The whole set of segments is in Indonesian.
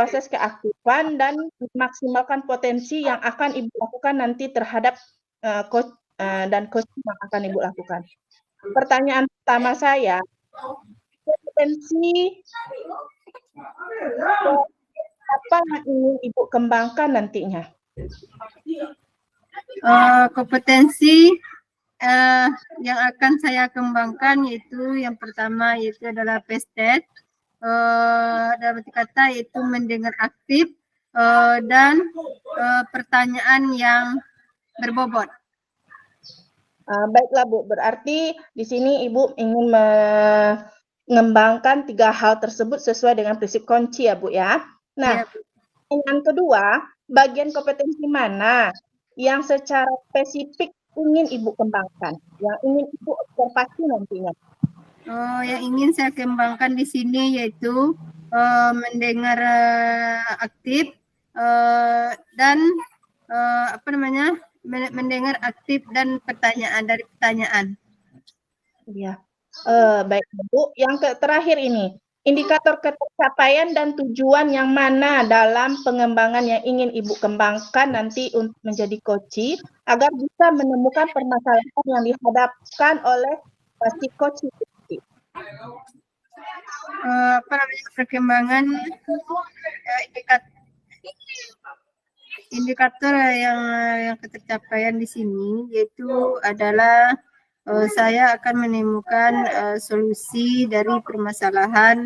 proses keaktifan dan memaksimalkan potensi yang akan Ibu lakukan nanti terhadap coaching yang akan Ibu lakukan. Pertanyaan pertama saya, kompetensi apa yang ingin Ibu kembangkan nantinya? Kompetensi yang akan saya kembangkan yaitu yang pertama yaitu adalah PSTET, dalam arti kata yaitu mendengar aktif dan pertanyaan yang berbobot. Baiklah Bu, berarti di sini Ibu ingin mengembangkan 3 hal tersebut sesuai dengan prinsip kunci ya Bu ya. Nah, yang kedua, bagian kompetensi mana yang secara spesifik ingin Ibu kembangkan, yang ingin Ibu observasi nantinya? Yang ingin saya kembangkan di sini yaitu mendengar aktif dan mendengar aktif dan pertanyaan. Iya. Baik Bu, yang terakhir ini, indikator ketercapaian dan tujuan yang mana dalam pengembangan yang ingin Ibu kembangkan nanti untuk menjadi coach agar bisa menemukan permasalahan yang dihadapkan oleh si coach. Perkembangan indikator yang ketercapaian di sini yaitu adalah saya akan menemukan solusi dari permasalahan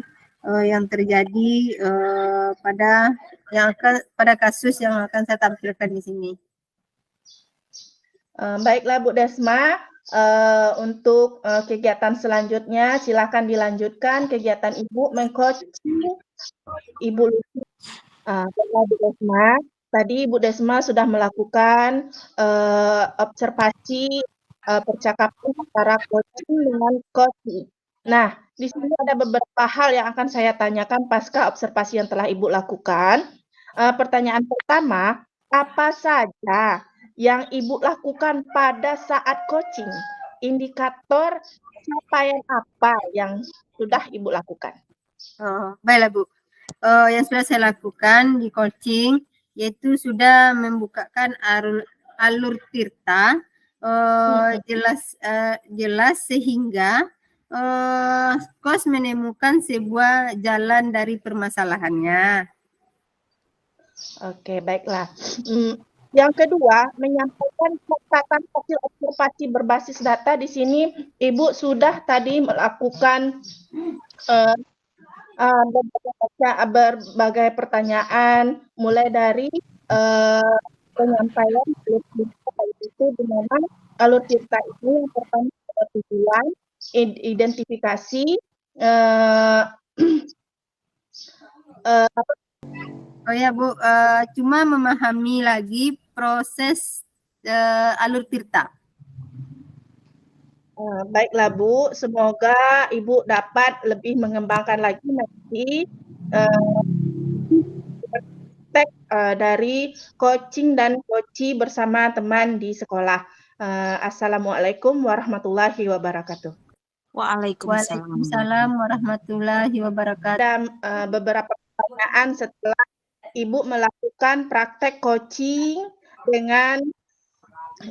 yang terjadi pada kasus yang akan saya tampilkan di sini. Baiklah Bu Desma, untuk kegiatan selanjutnya silakan dilanjutkan kegiatan Ibu mengcoaching Ibu Lucy. Baiklah Bu Desma, tadi Bu Desma sudah melakukan observasi percakapan antara coaching dengan coach. Nah, di sini ada beberapa hal yang akan saya tanyakan pasca observasi yang telah Ibu lakukan. Pertanyaan pertama, apa saja yang Ibu lakukan pada saat coaching? Indikator capaian apa yang sudah Ibu lakukan? Baiklah Bu, yang sudah saya lakukan di coaching yaitu sudah membukakan alur tirta jelas sehingga coach menemukan sebuah jalan dari permasalahannya. Oke, baiklah. Yang kedua, menyampaikan catatan hasil observasi berbasis data. Di sini Ibu sudah tadi melakukan berbagai pertanyaan, mulai dari penyampaian itu dengan alur cerita ini yang pertama tujuan, identifikasi, Oh ya Bu, cuma memahami lagi proses alur tirta. Baiklah Bu, semoga Ibu dapat lebih mengembangkan lagi nanti dari coaching dan coachee bersama teman di sekolah. Assalamualaikum warahmatullahi wabarakatuh. Waalaikumsalam warahmatullahi wabarakatuh. Ada beberapa pertanyaan setelah Ibu melakukan praktek coaching dengan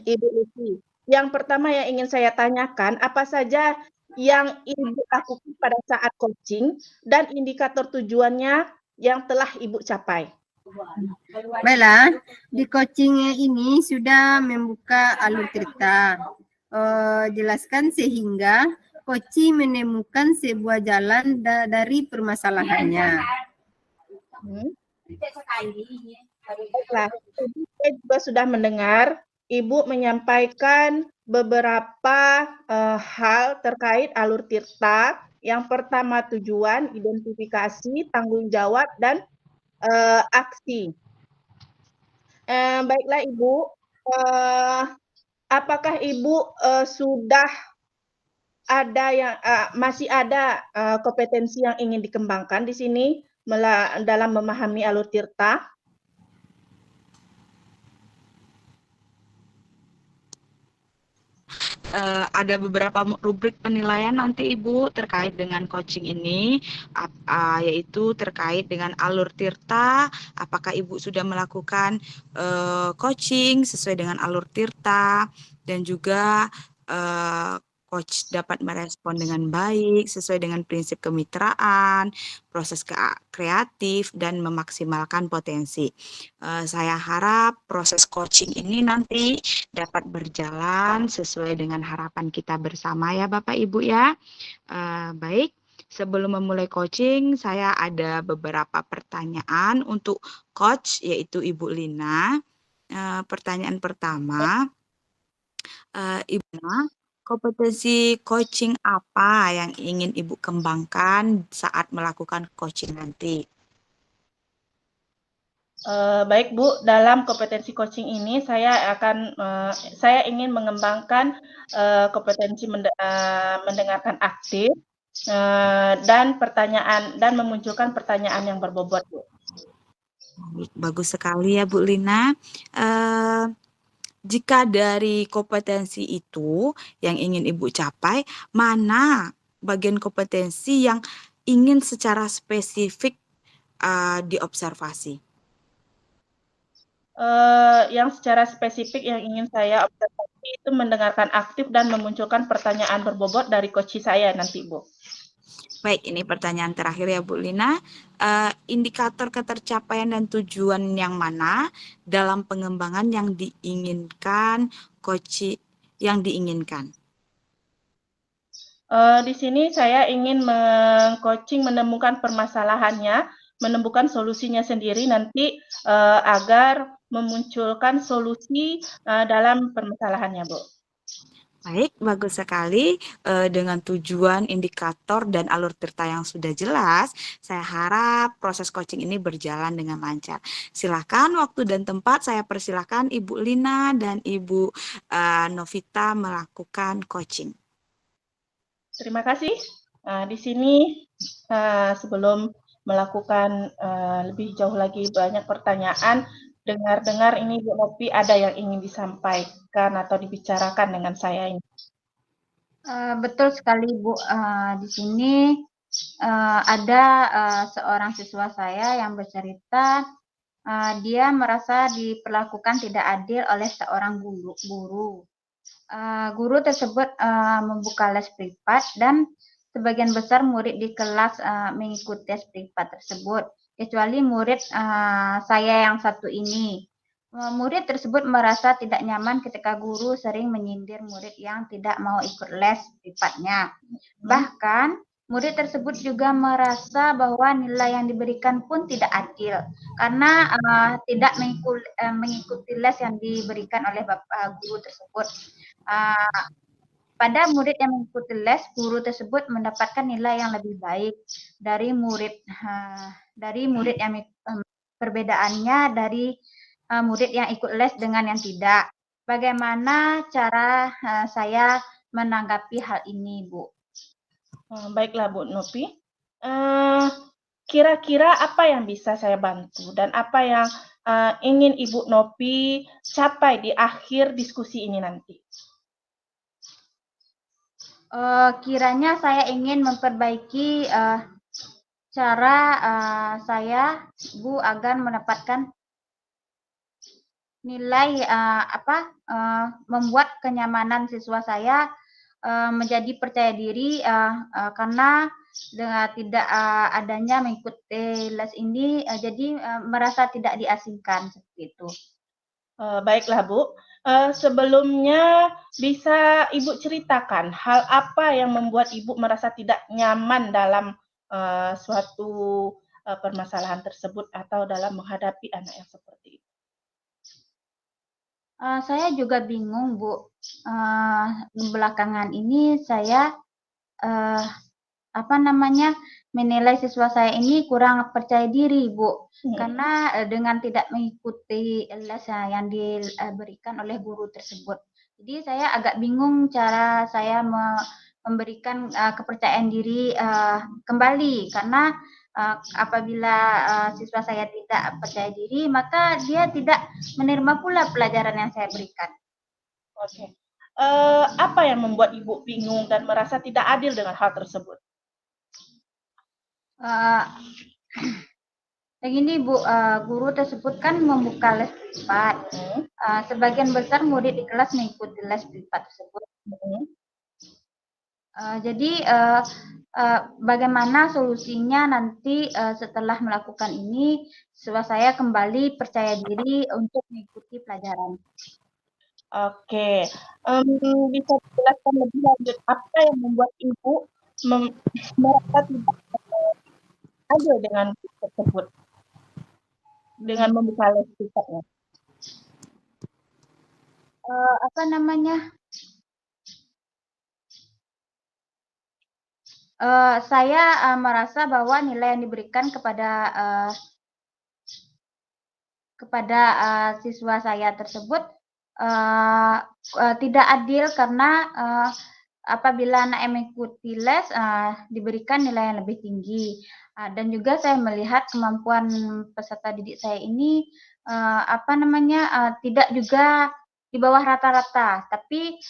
Ibu Lucy. Yang pertama yang ingin saya tanyakan, apa saja yang Ibu lakukan pada saat coaching dan indikator tujuannya yang telah Ibu capai? Baiklah, di coaching ini sudah membuka alur cerita. Jelaskan sehingga coach menemukan sebuah jalan dari permasalahannya. Baiklah, saya juga sudah mendengar Ibu menyampaikan beberapa hal terkait alur tirta. Yang pertama tujuan, identifikasi, tanggung jawab, dan aksi. Baiklah Ibu, apakah Ibu sudah ada yang masih ada kompetensi yang ingin dikembangkan di sini dalam memahami alur tirta? ada beberapa rubrik penilaian nanti Ibu terkait dengan coaching ini, yaitu terkait dengan alur tirta, apakah Ibu sudah melakukan coaching sesuai dengan alur tirta, dan juga coach dapat merespon dengan baik sesuai dengan prinsip kemitraan, proses kreatif, dan memaksimalkan potensi. Saya harap proses coaching ini nanti dapat berjalan sesuai dengan harapan kita bersama ya Bapak Ibu ya. Baik, sebelum memulai coaching, saya ada beberapa pertanyaan untuk coach, yaitu Ibu Lina. Pertanyaan pertama, Ibu Lina, kompetensi coaching apa yang ingin Ibu kembangkan saat melakukan coaching nanti? Baik Bu, dalam kompetensi coaching ini saya ingin mengembangkan kompetensi mendengarkan aktif dan memunculkan pertanyaan yang berbobot Bu. Bagus sekali ya Bu Lina. Jika dari kompetensi itu yang ingin Ibu capai, mana bagian kompetensi yang ingin secara spesifik diobservasi? Yang secara spesifik yang ingin saya observasi itu mendengarkan aktif dan memunculkan pertanyaan berbobot dari coach saya nanti Bu. Baik, ini pertanyaan terakhir ya Bu Lina. Indikator ketercapaian dan tujuan yang mana dalam pengembangan yang diinginkan coach yang diinginkan? Di sini saya ingin meng-coaching menemukan permasalahannya, menemukan solusinya sendiri nanti agar memunculkan solusi dalam permasalahannya Bu. Baik, bagus sekali. Dengan tujuan, indikator, dan alur tirta yang sudah jelas, saya harap proses coaching ini berjalan dengan lancar. Silakan waktu dan tempat, saya persilahkan Ibu Lina dan Ibu Novita melakukan coaching. Terima kasih. Di sini sebelum melakukan lebih jauh lagi banyak pertanyaan, dengar-dengar ini Bu Nopi ada yang ingin disampaikan atau dibicarakan dengan saya ini. Betul sekali Bu. Di sini ada seorang siswa saya yang bercerita dia merasa diperlakukan tidak adil oleh seorang guru. Guru tersebut membuka les privat dan sebagian besar murid di kelas mengikuti les privat tersebut, kecuali murid saya yang satu ini. Murid tersebut merasa tidak nyaman ketika guru sering menyindir murid yang tidak mau ikut les privatnya. Bahkan murid tersebut juga merasa bahwa nilai yang diberikan pun tidak adil karena tidak mengikuti les yang diberikan oleh guru tersebut. Pada murid yang mengikuti les, guru tersebut mendapatkan nilai yang lebih baik dari murid yang perbedaannya dari murid yang ikut les dengan yang tidak. Bagaimana cara saya menanggapi hal ini, Bu? Baiklah Bu Nopi. Kira-kira apa yang bisa saya bantu dan apa yang ingin Ibu Nopi capai di akhir diskusi ini nanti? Kiranya saya ingin memperbaiki cara saya, Bu, agar mendapatkan nilai membuat kenyamanan siswa saya menjadi percaya diri karena dengan tidak adanya mengikuti les ini jadi merasa tidak diasingkan seperti itu. Baiklah Bu, sebelumnya bisa Ibu ceritakan hal apa yang membuat Ibu merasa tidak nyaman dalam suatu permasalahan tersebut atau dalam menghadapi anak yang seperti itu? Saya juga bingung, Bu. Belakangan ini saya menilai siswa saya ini kurang percaya diri, Bu. Karena dengan tidak mengikuti les yang diberikan oleh guru tersebut. Jadi saya agak bingung cara saya memberikan kepercayaan diri kembali karena apabila siswa saya tidak percaya diri, maka dia tidak menerima pula pelajaran yang saya berikan. Oke. Apa yang membuat Ibu bingung dan merasa tidak adil dengan hal tersebut? Begini Bu, guru tersebut kan membuka les privat. Sebagian besar murid di kelas mengikuti les privat tersebut. Jadi bagaimana solusinya nanti setelah melakukan ini, siswa saya kembali percaya diri untuk mengikuti pelajaran. Oke, bisa dijelaskan lebih lanjut apa yang membuat Ibu merasa tidak adil dengan tersebut, dengan membuka les privatnya? Saya merasa bahwa nilai yang diberikan kepada siswa saya tersebut tidak adil karena apabila anak yang mengikuti les diberikan nilai yang lebih tinggi, dan juga saya melihat kemampuan peserta didik saya ini tidak juga di bawah rata-rata, tapi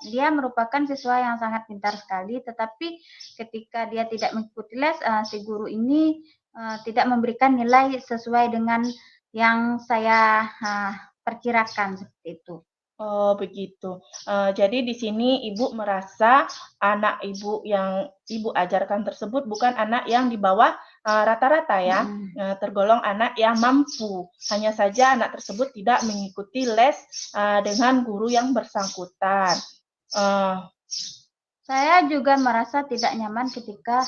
dia merupakan siswa yang sangat pintar sekali, tetapi ketika dia tidak mengikuti les, si guru ini tidak memberikan nilai sesuai dengan yang saya perkirakan seperti itu. Oh, begitu. Jadi di sini Ibu merasa anak Ibu yang Ibu ajarkan tersebut bukan anak yang di bawah rata-rata ya, tergolong anak yang mampu. Hanya saja anak tersebut tidak mengikuti les dengan guru yang bersangkutan. Saya juga merasa tidak nyaman ketika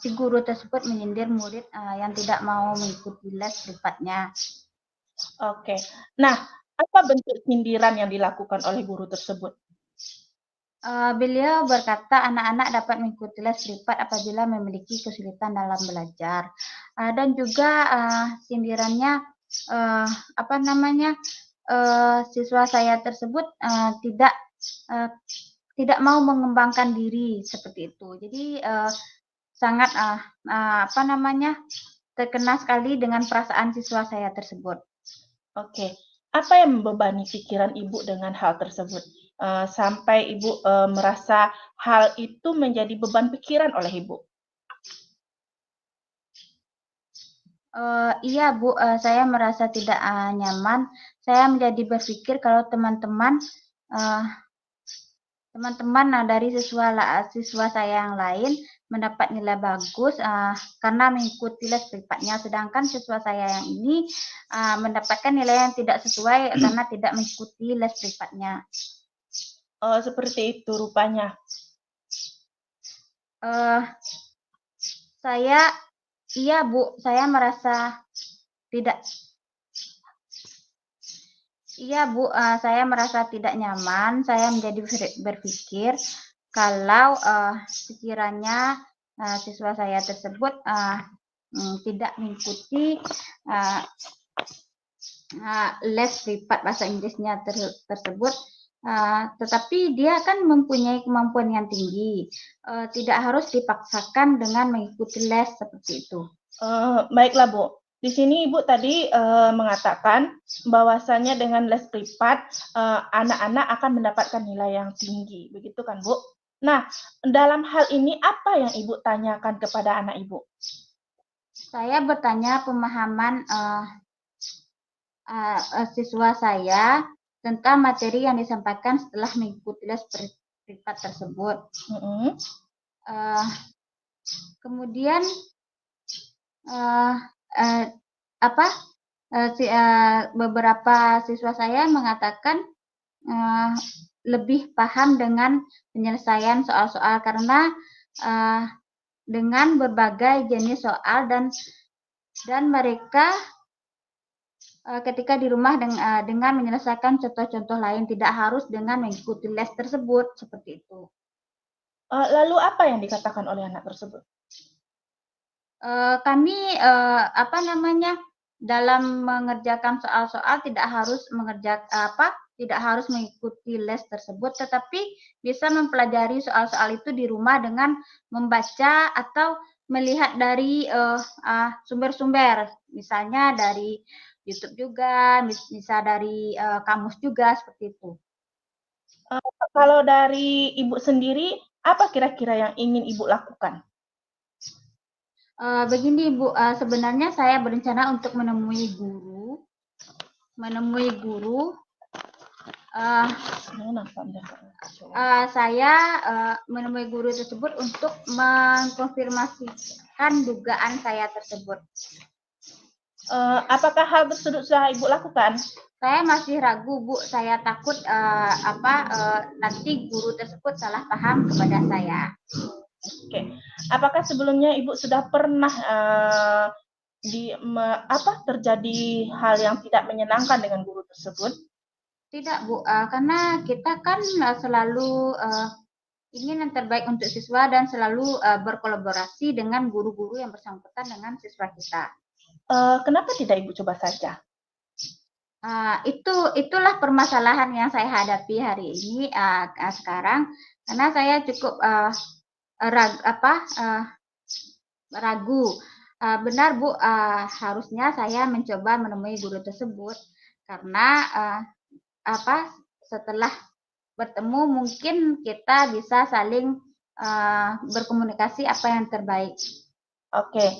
si guru tersebut menyindir murid yang tidak mau mengikuti les privatnya. Oke. Nah, apa bentuk sindiran yang dilakukan oleh guru tersebut? Beliau berkata anak-anak dapat mengikuti les privat apabila memiliki kesulitan dalam belajar, dan juga sindirannya siswa saya tersebut tidak mau mengembangkan diri seperti itu. Jadi sangat terkena sekali dengan perasaan siswa saya tersebut. Oke, apa yang membebani pikiran Ibu dengan hal tersebut? Sampai Ibu merasa hal itu menjadi beban pikiran oleh Ibu? Iya Bu, saya merasa tidak nyaman. Saya menjadi berpikir kalau teman-teman dari siswa saya yang lain mendapat nilai bagus karena mengikuti les privatnya, sedangkan siswa saya yang ini mendapatkan nilai yang tidak sesuai karena tidak mengikuti les privatnya. Oh, seperti itu rupanya. Iya Bu, saya merasa tidak. Iya Bu, saya merasa tidak nyaman. Saya menjadi berpikir kalau sekiranya siswa saya tersebut tidak mengikuti les privat bahasa Inggrisnya tersebut, tetapi dia kan mempunyai kemampuan yang tinggi, tidak harus dipaksakan dengan mengikuti les seperti itu. Baiklah Bu, di sini Ibu tadi mengatakan bahwasannya dengan les privat anak-anak akan mendapatkan nilai yang tinggi, begitu kan Bu? Nah, dalam hal ini apa yang Ibu tanyakan kepada anak Ibu? Saya bertanya pemahaman siswa saya tentang materi yang disampaikan setelah mengikuti les privat tersebut. Kemudian beberapa siswa saya mengatakan lebih paham dengan penyelesaian soal-soal karena dengan berbagai jenis soal dan mereka ketika di rumah dengan menyelesaikan contoh-contoh lain, tidak harus dengan mengikuti les tersebut, seperti itu. Lalu apa yang dikatakan oleh anak tersebut? Kami dalam mengerjakan soal-soal tidak harus mengikuti les tersebut, tetapi bisa mempelajari soal-soal itu di rumah dengan membaca atau melihat dari sumber-sumber, misalnya dari YouTube juga, bisa dari kamus juga, seperti itu. Kalau dari Ibu sendiri, apa kira-kira yang ingin Ibu lakukan? Begini Bu, sebenarnya saya berencana untuk menemui guru, saya menemui guru tersebut untuk mengkonfirmasikan dugaan saya tersebut. Apakah hal tersebut sudah Ibu lakukan? Saya masih ragu Bu, saya takut nanti guru tersebut salah paham kepada saya. Oke. Apakah sebelumnya Ibu sudah pernah terjadi hal yang tidak menyenangkan dengan guru tersebut? Tidak Bu, karena kita kan selalu ingin yang terbaik untuk siswa dan selalu berkolaborasi dengan guru-guru yang bersangkutan dengan siswa kita. Kenapa tidak Ibu coba saja? Itulah permasalahan yang saya hadapi hari ini sekarang, karena saya cukup ragu. Benar Bu, harusnya saya mencoba menemui guru tersebut karena setelah bertemu mungkin kita bisa saling berkomunikasi apa yang terbaik. Oke,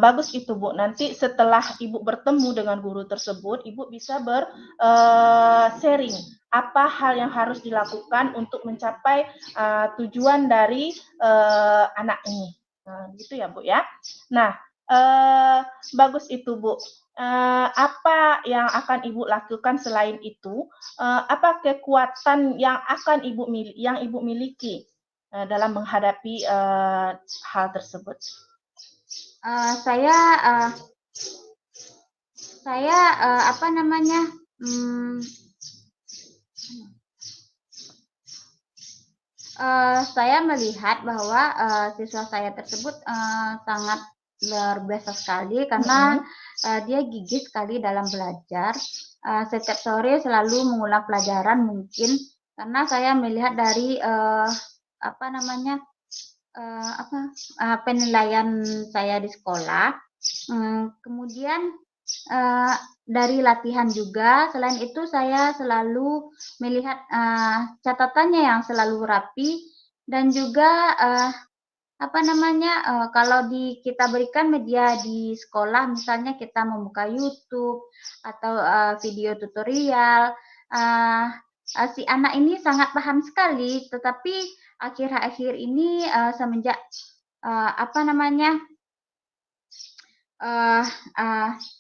bagus itu Bu. Nanti setelah Ibu bertemu dengan guru tersebut, Ibu bisa sharing apa hal yang harus dilakukan untuk mencapai tujuan dari anak ini. Gitu ya Bu ya. Nah, bagus itu Bu. Apa yang akan Ibu lakukan selain itu? Apa kekuatan yang akan Ibu miliki dalam menghadapi hal tersebut? Saya melihat bahwa siswa saya tersebut sangat luar biasa sekali karena dia gigih sekali dalam belajar. Setiap sore selalu mengulang pelajaran mungkin karena saya melihat dari penilaian saya di sekolah. Kemudian dari latihan juga. Selain itu saya selalu melihat catatannya yang selalu rapi dan juga kalau kita berikan media di sekolah, misalnya kita membuka YouTube atau video tutorial, si anak ini sangat paham sekali. Tetapi akhir-akhir ini semenjak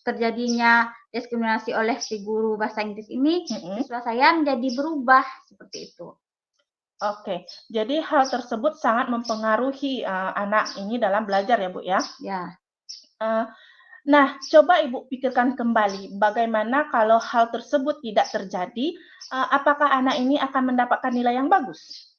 terjadinya diskriminasi oleh si guru bahasa Inggris ini, siswa saya menjadi berubah seperti itu. Oke, jadi hal tersebut sangat mempengaruhi anak ini dalam belajar ya Bu ya? Ya. Nah, coba Ibu pikirkan kembali, bagaimana kalau hal tersebut tidak terjadi, apakah anak ini akan mendapatkan nilai yang bagus?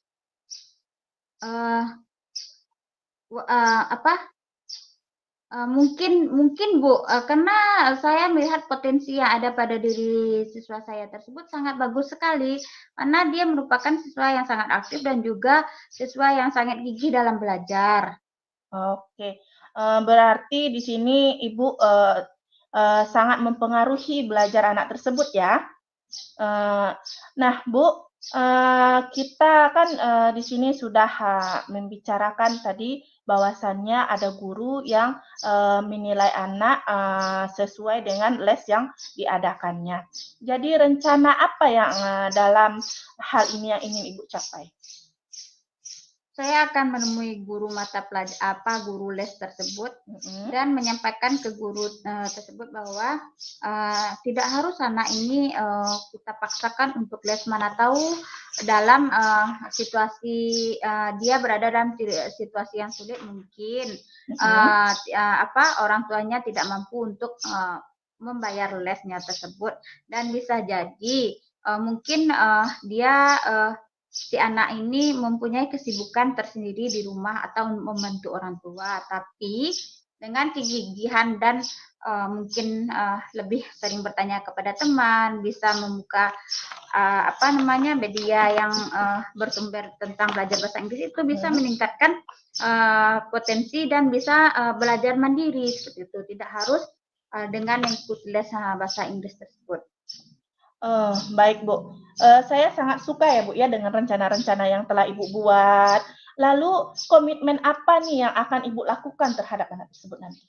Mungkin Bu, karena saya melihat potensi yang ada pada diri siswa saya tersebut sangat bagus sekali, karena dia merupakan siswa yang sangat aktif dan juga siswa yang sangat gigih dalam belajar. Oke, berarti di sini Ibu sangat mempengaruhi belajar anak tersebut ya. Nah Bu, kita kan di sini sudah membicarakan tadi bahwasannya ada guru yang menilai anak sesuai dengan les yang diadakannya. Jadi rencana apa yang dalam hal ini yang ingin Ibu capai? Saya akan menemui guru guru les tersebut dan menyampaikan ke guru tersebut bahwa tidak harus anak ini kita paksakan untuk les, mana tahu dalam situasi dia berada dalam situasi yang sulit, mungkin orang tuanya tidak mampu untuk membayar lesnya tersebut, dan bisa jadi mungkin si anak ini mempunyai kesibukan tersendiri di rumah atau membantu orang tua, tapi dengan kegigihan dan mungkin lebih sering bertanya kepada teman, bisa membuka media yang bersumber tentang belajar bahasa Inggris, itu bisa meningkatkan potensi dan bisa belajar mandiri seperti itu, tidak harus dengan mengikuti les bahasa Inggris tersebut. Oh, baik Bu. Saya sangat suka ya Bu ya dengan rencana-rencana yang telah Ibu buat. Lalu komitmen apa nih yang akan Ibu lakukan terhadap anak tersebut nanti?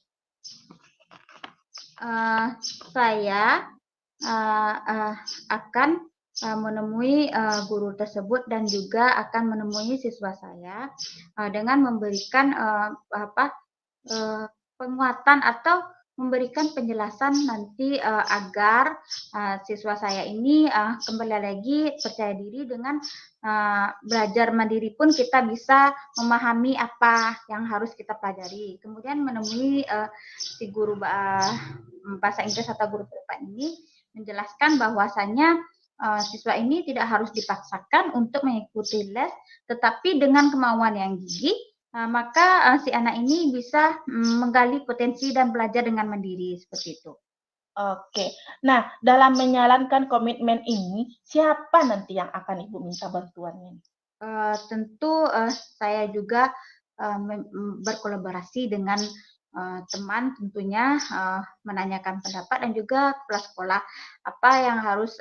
Saya akan menemui guru tersebut dan juga akan menemui siswa saya dengan memberikan penguatan atau memberikan penjelasan nanti agar siswa saya ini kembali lagi percaya diri dengan belajar mandiri pun kita bisa memahami apa yang harus kita pelajari. Kemudian menemui si guru bahasa Inggris atau guru privat ini menjelaskan bahwasannya siswa ini tidak harus dipaksakan untuk mengikuti les, tetapi dengan kemauan yang gigih, maka si anak ini bisa menggali potensi dan belajar dengan mandiri seperti itu. Oke. Nah, dalam menjalankan komitmen ini, siapa nanti yang akan Ibu minta bantuannya? Tentu saya juga berkolaborasi dengan teman tentunya menanyakan pendapat dan juga kepala sekolah apa yang harus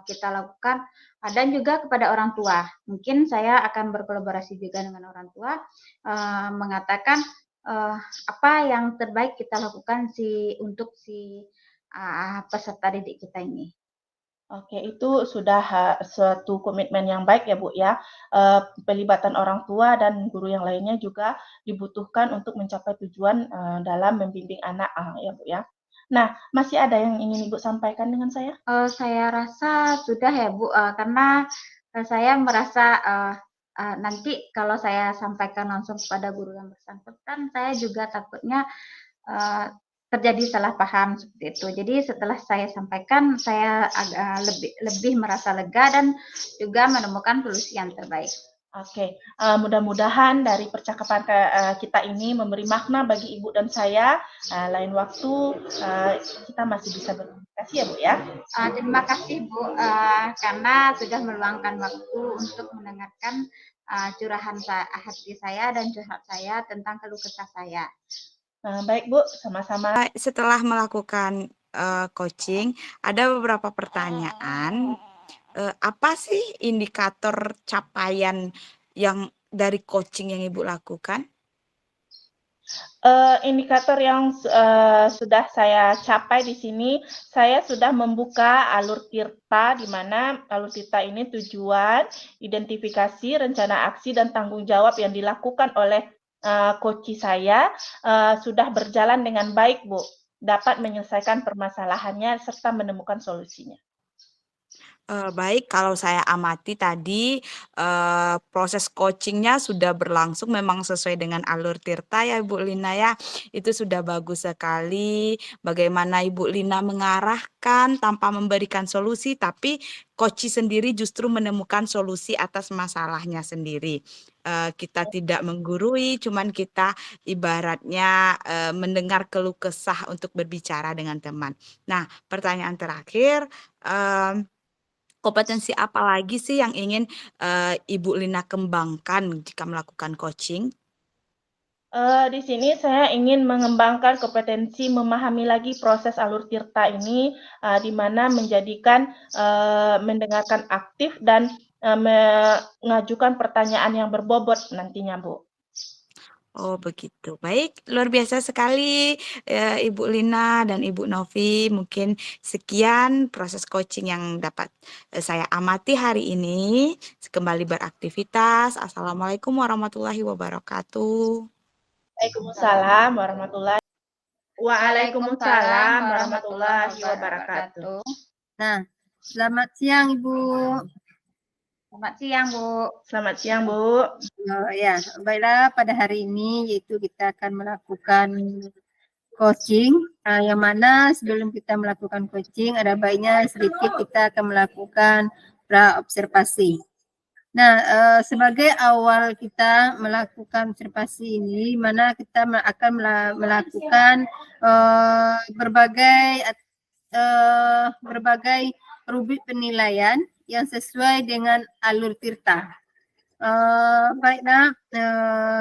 kita lakukan dan juga kepada orang tua. Mungkin saya akan berkolaborasi juga dengan orang tua mengatakan apa yang terbaik kita lakukan untuk si peserta didik kita ini. Oke, itu sudah suatu komitmen yang baik ya Bu ya. Pelibatan orang tua dan guru yang lainnya juga dibutuhkan untuk mencapai tujuan dalam membimbing anak ya Bu ya. Nah, masih ada yang ingin Ibu sampaikan dengan saya? Saya rasa sudah ya Bu, karena saya merasa nanti kalau saya sampaikan langsung kepada guru yang bersangkutan, saya juga takutnya terjadi salah paham seperti itu. Jadi setelah saya sampaikan, saya agak lebih merasa lega dan juga menemukan solusi yang terbaik. Oke, mudah-mudahan dari percakapan kita ini memberi makna bagi Ibu dan saya. Lain waktu kita masih bisa berkomunikasi ya Bu ya. Terima kasih Bu, karena sudah meluangkan waktu untuk mendengarkan curahan hati saya dan curhat saya tentang keluh kesah saya. Baik Bu, sama-sama. Setelah melakukan coaching, ada beberapa pertanyaan. Apa sih indikator capaian yang dari coaching yang Ibu lakukan? Indikator yang sudah saya capai di sini, saya sudah membuka alur tirta, di mana alur tirta ini tujuan, identifikasi, rencana aksi, dan tanggung jawab yang dilakukan oleh coach saya sudah berjalan dengan baik, Bu. Dapat menyelesaikan permasalahannya serta menemukan solusinya. Baik, kalau saya amati tadi proses coachingnya sudah berlangsung memang sesuai dengan alur tirta ya Ibu Lina ya. Itu sudah bagus sekali. Bagaimana Ibu Lina mengarahkan tanpa memberikan solusi, tapi coach sendiri justru menemukan solusi atas masalahnya sendiri. Kita tidak menggurui, cuman kita ibaratnya mendengar keluh kesah untuk berbicara dengan teman. Nah, pertanyaan terakhir. Kompetensi apa lagi sih yang ingin Ibu Lina kembangkan jika melakukan coaching? Di sini saya ingin mengembangkan kompetensi memahami lagi proses alur tirta ini, di mana menjadikan mendengarkan aktif dan mengajukan pertanyaan yang berbobot nantinya, Bu. Oh begitu, baik, luar biasa sekali Ibu Lina dan Ibu Novi. Mungkin sekian proses coaching yang dapat saya amati hari ini. Kembali beraktivitas. Assalamualaikum warahmatullahi wabarakatuh. Waalaikumsalam warahmatullahi wabarakatuh. Nah, selamat siang Ibu. Selamat siang Bu. Selamat siang Bu. Ya, baiklah pada hari ini yaitu kita akan melakukan coaching, yang mana sebelum kita melakukan coaching ada baiknya sedikit kita akan melakukan pra-observasi. Nah, sebagai awal kita melakukan observasi ini, mana kita akan melakukan berbagai rubrik penilaian yang sesuai dengan alur tirta. Baiklah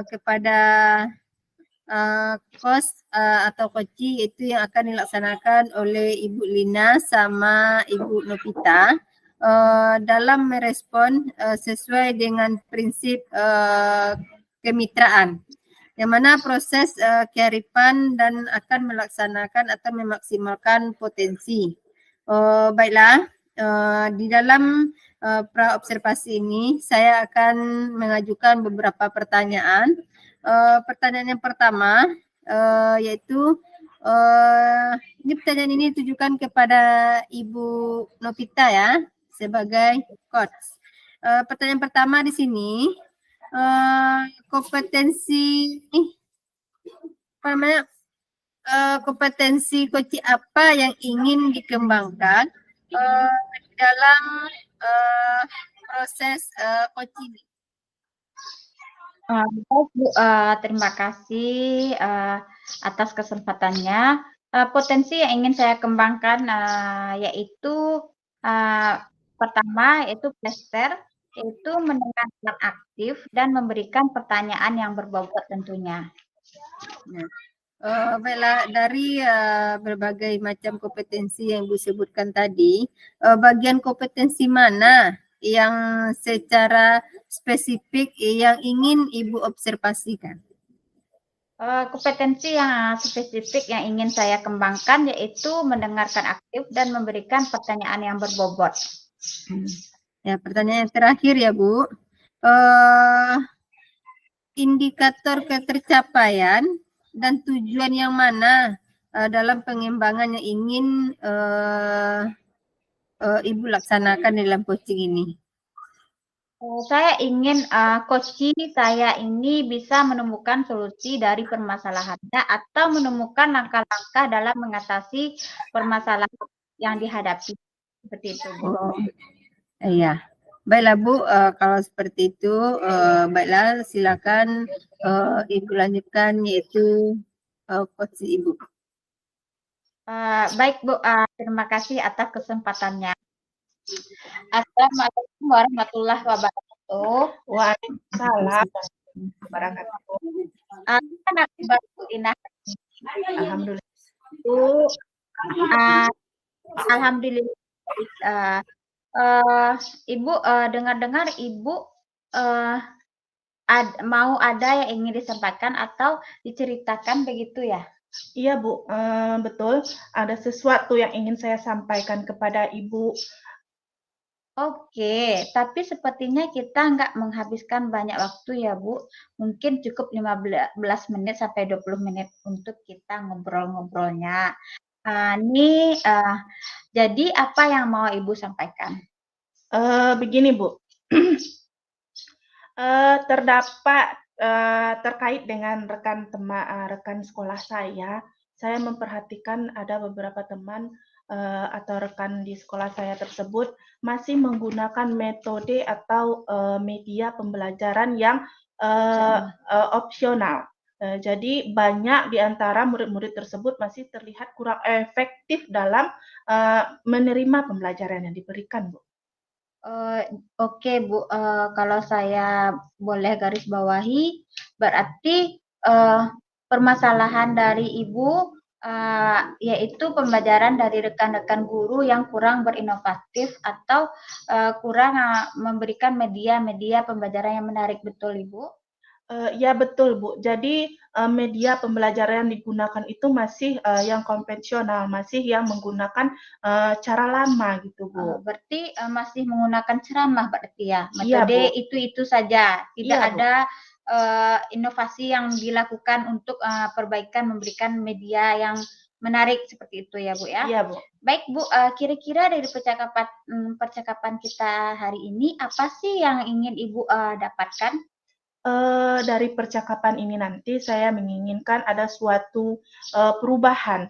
kepada kos atau koci itu yang akan dilaksanakan oleh Ibu Lina sama Ibu Novita dalam merespon sesuai dengan prinsip kemitraan, yang mana proses kearifan dan akan melaksanakan atau memaksimalkan potensi. Baiklah, di dalam pra-observasi ini saya akan mengajukan beberapa pertanyaan. Pertanyaan yang pertama yaitu ini pertanyaan ini ditujukan kepada Ibu Novita ya sebagai coach. Pertanyaan pertama di sini, kompetensi apa namanya, kompetensi coach apa yang ingin dikembangkan dalam proses coaching ini? Baik, Bu, terima kasih atas kesempatannya. Potensi yang ingin saya kembangkan yaitu pertama yaitu Plester, yaitu mendengarkan aktif dan memberikan pertanyaan yang berbobot tentunya. Baiklah, dari berbagai macam kompetensi yang Ibu sebutkan tadi, bagian kompetensi mana yang secara spesifik yang ingin Ibu observasikan? Kompetensi yang spesifik yang ingin saya kembangkan yaitu mendengarkan aktif dan memberikan pertanyaan yang berbobot. Ya, pertanyaan yang terakhir ya Bu, indikator ketercapaian dan tujuan yang mana dalam pengembangan yang ingin Ibu laksanakan dalam coaching ini? Saya ingin coaching saya ini bisa menemukan solusi dari permasalahannya atau menemukan langkah-langkah dalam mengatasi permasalahan yang dihadapi. Seperti itu, Bu. Iya. Baiklah Bu, kalau seperti itu, baiklah silakan Ibu lanjutkan yaitu coaching Ibu. Baik Bu, terima kasih atas kesempatannya. Assalamualaikum warahmatullahi wabarakatuh. Waalaikumsalam wabarakatuh. Anak baru Dina. Alhamdulillah. Alhamdulillah. Ibu dengar-dengar Ibu mau ada yang ingin disampaikan atau diceritakan begitu ya? Iya Bu, betul. Ada sesuatu yang ingin saya sampaikan kepada Ibu. Oke, tapi sepertinya kita nggak menghabiskan banyak waktu ya Bu. Mungkin cukup 15 menit sampai 20 menit untuk kita ngobrol-ngobrolnya. Jadi apa yang mau Ibu sampaikan? Begini Bu, terdapat terkait dengan rekan sekolah saya memperhatikan ada beberapa teman atau rekan di sekolah saya tersebut masih menggunakan metode atau media pembelajaran yang opsional. Jadi banyak di antara murid-murid tersebut masih terlihat kurang efektif dalam menerima pembelajaran yang diberikan, Bu. Oke Bu, kalau saya boleh garis bawahi, berarti permasalahan dari Ibu yaitu pembelajaran dari rekan-rekan guru yang kurang berinovatif atau kurang memberikan media-media pembelajaran yang menarik, betul Ibu? Ya betul Bu, jadi media pembelajaran yang digunakan itu masih yang konvensional, masih yang menggunakan cara lama gitu Bu. Berarti masih menggunakan ceramah berarti ya, Iya, metode Bu. itu saja, tidak Iya, Bu. ada inovasi yang dilakukan untuk perbaikan memberikan media yang menarik seperti itu ya Bu ya. Iya Bu. Baik Bu, kira-kira dari percakapan kita hari ini apa sih yang ingin Ibu dapatkan? Dari percakapan ini nanti saya menginginkan ada suatu perubahan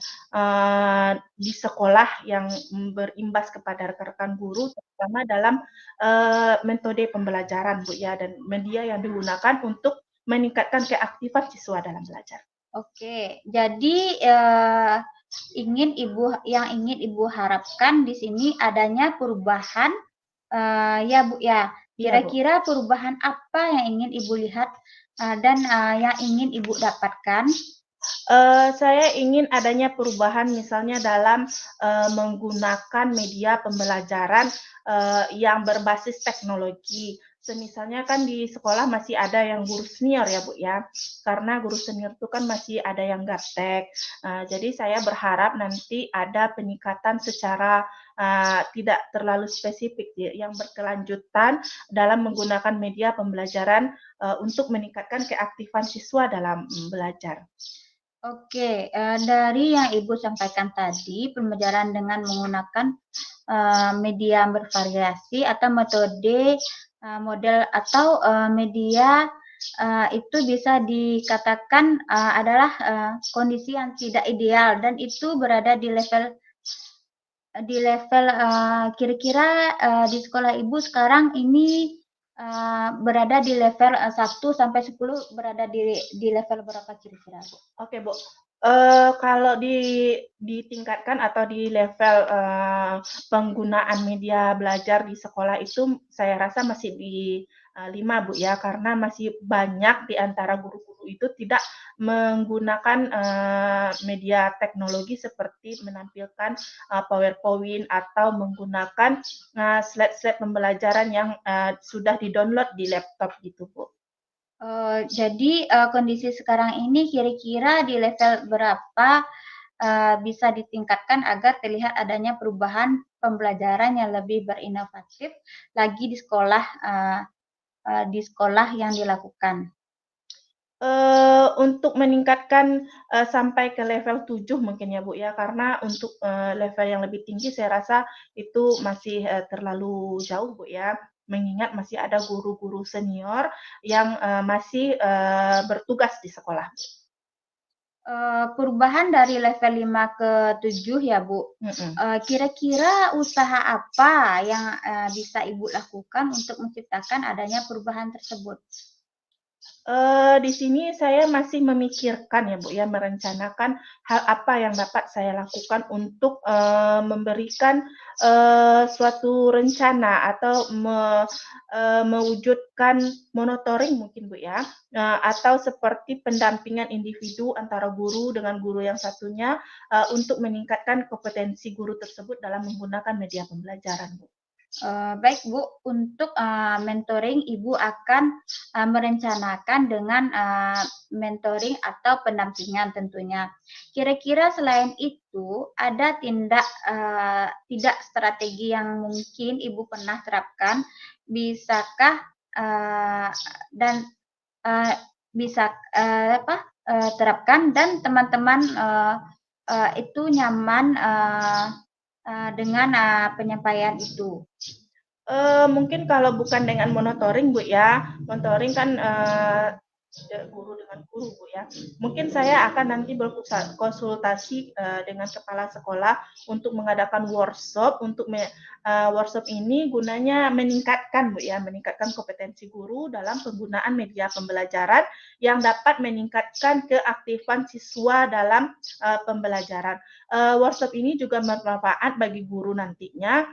di sekolah yang berimbas kepada rekan-rekan guru, terutama dalam metode pembelajaran Bu ya, dan media yang digunakan untuk meningkatkan keaktifan siswa dalam belajar. Oke, jadi ingin Ibu harapkan di sini adanya perubahan ya Bu ya. Kira-kira perubahan apa yang ingin Ibu lihat dan yang ingin Ibu dapatkan? Saya ingin adanya perubahan misalnya dalam menggunakan media pembelajaran yang berbasis teknologi. Semisalnya kan di sekolah masih ada yang guru senior ya Bu ya, karena guru senior itu kan masih ada yang gaptek. Jadi saya berharap nanti ada peningkatan secara tidak terlalu spesifik ya, yang berkelanjutan dalam menggunakan media pembelajaran untuk meningkatkan keaktifan siswa dalam belajar. Oke, dari yang Ibu sampaikan tadi, pembelajaran dengan menggunakan media bervariasi atau metode model atau media itu bisa dikatakan adalah kondisi yang tidak ideal dan itu berada di level kira-kira di sekolah Ibu sekarang ini berada di level 1 sampai 10 berada di level berapa kira-kira, Bu? Oke, Bu. Kalau ditingkatkan atau di level penggunaan media belajar di sekolah itu saya rasa masih di 5, Bu ya, karena masih banyak di antara guru-guru itu tidak menggunakan media teknologi seperti menampilkan PowerPoint atau menggunakan slide-slide pembelajaran yang sudah di-download di laptop gitu, Bu. Jadi kondisi sekarang ini kira-kira di level berapa bisa ditingkatkan agar terlihat adanya perubahan pembelajaran yang lebih berinovatif lagi di sekolah yang dilakukan? Untuk meningkatkan sampai ke level 7 mungkin ya Bu ya, karena untuk level yang lebih tinggi saya rasa itu masih terlalu jauh Bu ya, mengingat masih ada guru-guru senior yang masih bertugas di sekolah. Perubahan dari level 5 ke 7 ya Bu, kira-kira usaha apa yang bisa Ibu lakukan untuk menciptakan adanya perubahan tersebut? Di sini saya masih memikirkan ya Bu ya, merencanakan hal apa yang dapat saya lakukan untuk memberikan suatu rencana atau mewujudkan monitoring mungkin Bu ya, atau seperti pendampingan individu antara guru dengan guru yang satunya untuk meningkatkan kompetensi guru tersebut dalam menggunakan media pembelajaran Bu. Baik Bu, untuk mentoring Ibu akan merencanakan dengan mentoring atau pendampingan tentunya. Kira-kira selain itu ada tidak strategi yang mungkin Ibu pernah terapkan, bisakah dan bisa terapkan dan teman-teman itu nyaman dengan penyampaian itu? Mungkin kalau bukan dengan monitoring Bu ya, monitoring kan guru dengan guru Bu ya. Mungkin saya akan nanti berkonsultasi dengan kepala sekolah untuk mengadakan workshop untuk workshop ini gunanya meningkatkan Bu ya, meningkatkan kompetensi guru dalam penggunaan media pembelajaran yang dapat meningkatkan keaktifan siswa dalam pembelajaran. Workshop ini juga bermanfaat bagi guru nantinya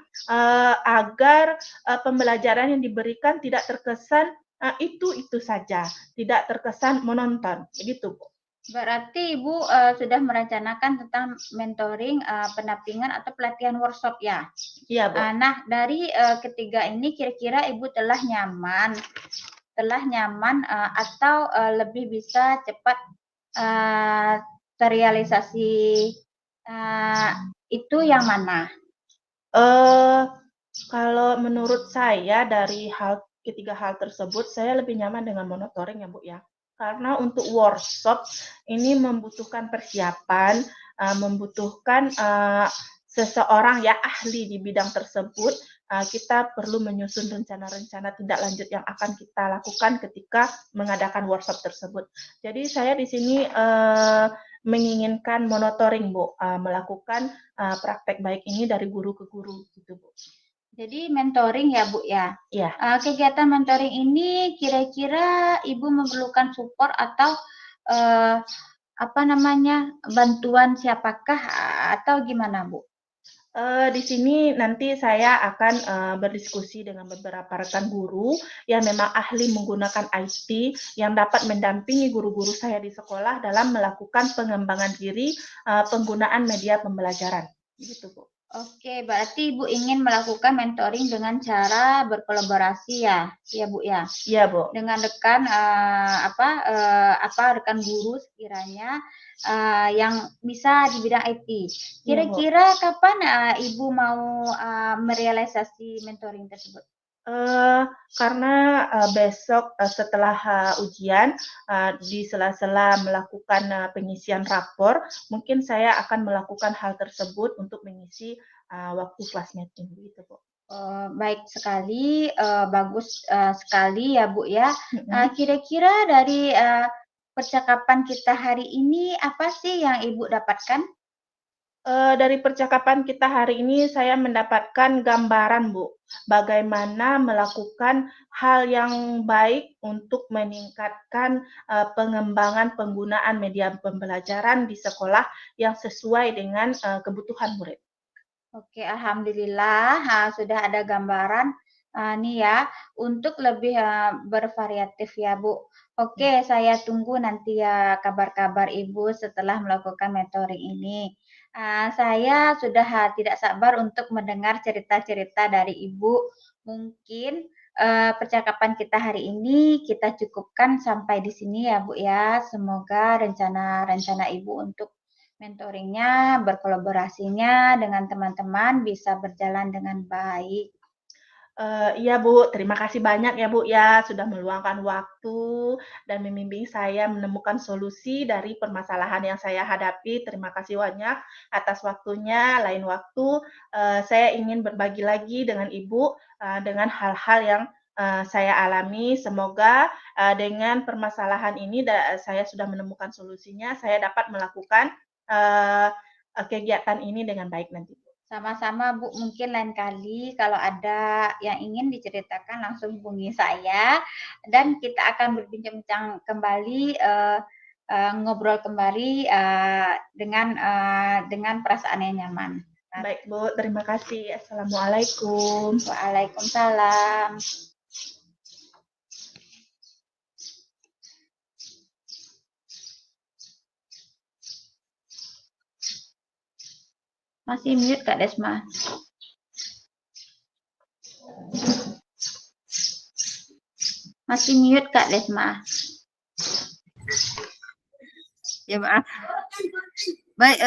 agar pembelajaran yang diberikan tidak terkesan itu saja, tidak terkesan menonton, begitu Bu. Berarti Ibu sudah merencanakan tentang mentoring, pendampingan atau pelatihan workshop ya? Iya Bu. Nah dari ketiga ini kira-kira Ibu telah nyaman atau lebih bisa cepat terrealisasi itu yang mana? Kalau menurut saya dari ketiga hal tersebut, saya lebih nyaman dengan monitoring ya Bu ya. Karena untuk workshop ini membutuhkan persiapan, membutuhkan seseorang yang ahli di bidang tersebut. Kita perlu menyusun rencana-rencana tindak lanjut yang akan kita lakukan ketika mengadakan workshop tersebut. Jadi saya di sini menginginkan monitoring Bu, melakukan praktek baik ini dari guru ke guru gitu Bu. Jadi mentoring ya Bu ya? Iya. Kegiatan mentoring ini kira-kira Ibu memerlukan support atau bantuan siapakah atau gimana Bu? Di sini nanti saya akan berdiskusi dengan beberapa rekan guru yang memang ahli menggunakan IT yang dapat mendampingi guru-guru saya di sekolah dalam melakukan pengembangan diri penggunaan media pembelajaran. Gitu, Bu. Oke, berarti Ibu ingin melakukan mentoring dengan cara berkolaborasi ya, ya Bu ya. Iya, Bu. Dengan rekan rekan guru sekiranya yang bisa di bidang IT. Kira-kira kapan Ibu mau merealisasi mentoring tersebut? Karena besok setelah ujian di sela-sela melakukan pengisian rapor, mungkin saya akan melakukan hal tersebut untuk mengisi waktu class meeting gitu, Bu. Baik sekali, bagus sekali ya Bu ya. Kira-kira dari percakapan kita hari ini apa sih yang Ibu dapatkan? Dari percakapan kita hari ini saya mendapatkan gambaran, Bu, bagaimana melakukan hal yang baik untuk meningkatkan pengembangan penggunaan media pembelajaran di sekolah yang sesuai dengan kebutuhan murid. Oke, alhamdulillah sudah ada gambaran nih ya untuk lebih bervariatif ya Bu. Oke, saya tunggu nanti ya kabar-kabar Ibu setelah melakukan mentoring ini. Saya sudah tidak sabar untuk mendengar cerita-cerita dari Ibu. Mungkin percakapan kita hari ini kita cukupkan sampai di sini ya Bu ya. Semoga rencana-rencana Ibu untuk mentoringnya, berkolaborasinya dengan teman-teman bisa berjalan dengan baik. Iya Bu, terima kasih banyak ya Bu ya, sudah meluangkan waktu dan membimbing saya menemukan solusi dari permasalahan yang saya hadapi. Terima kasih banyak atas waktunya. Lain waktu, saya ingin berbagi lagi dengan Ibu, dengan hal-hal yang saya alami. Semoga dengan permasalahan ini saya sudah menemukan solusinya, saya dapat melakukan kegiatan ini dengan baik nanti. Sama-sama Bu, mungkin lain kali kalau ada yang ingin diceritakan langsung hubungi saya dan kita akan berbincang-bincang kembali, ngobrol kembali dengan perasaan yang nyaman. Baik Bu, terima kasih. Assalamualaikum. Waalaikumsalam. Masih mute Kak Desma. Masih mute Kak Desma. Ya maaf. Baik,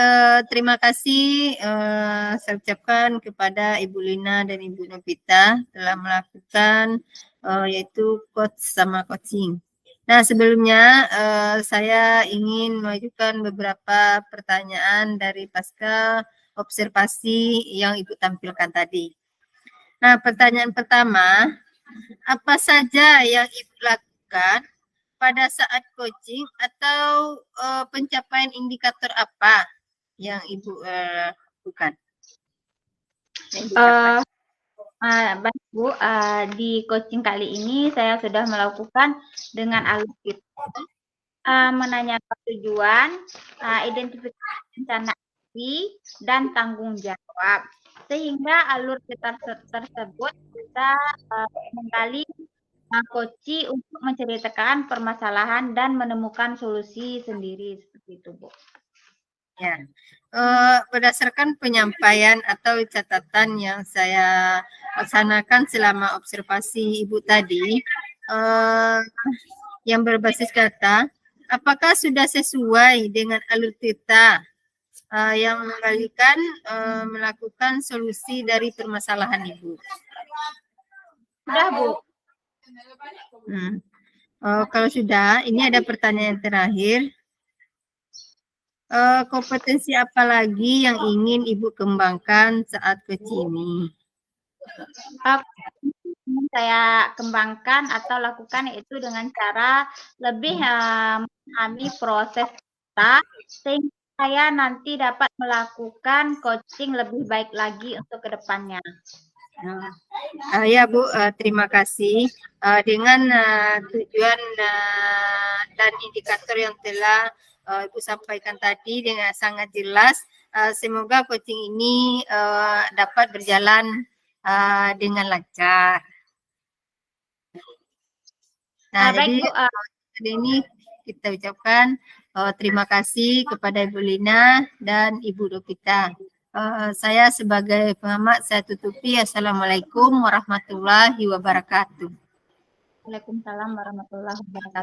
terima kasih saya ucapkan kepada Ibu Lina dan Ibu Novita telah melakukan yaitu coach sama coaching. Nah, sebelumnya saya ingin mengajukan beberapa pertanyaan dari pasca observasi yang Ibu tampilkan tadi. Nah, pertanyaan pertama, apa saja yang Ibu lakukan pada saat coaching atau pencapaian indikator apa yang Ibu lakukan? Baik Bu, di coaching kali ini saya sudah melakukan dengan alur kita menanyakan tujuan, identifikasi rencana aksi, dan tanggung jawab. Sehingga alur kita tersebut bisa menggali coaching untuk menceritakan permasalahan dan menemukan solusi sendiri seperti itu Bu. Ya, berdasarkan penyampaian atau catatan yang saya laksanakan selama observasi Ibu tadi, yang berbasis kata, apakah sudah sesuai dengan alur kita yang menggalikan melakukan solusi dari permasalahan Ibu? Sudah Bu. Kalau sudah, ini ada pertanyaan terakhir. Kompetensi apa lagi yang ingin Ibu kembangkan saat coaching ini? Saya kembangkan atau lakukan itu dengan cara lebih memahami proses kita sehingga saya nanti dapat melakukan coaching lebih baik lagi untuk kedepannya. Ya Bu, terima kasih. Dengan tujuan dan indikator yang telah Ibu sampaikan tadi dengan sangat jelas, semoga coaching ini dapat berjalan dengan lancar. Nah, Baik, jadi Bu. hari ini kita ucapkan terima kasih kepada Ibu Lina dan Ibu Dovita. Saya sebagai pengamat, saya tutupi. Assalamualaikum warahmatullahi wabarakatuh. Waalaikumsalam warahmatullahi wabarakatuh.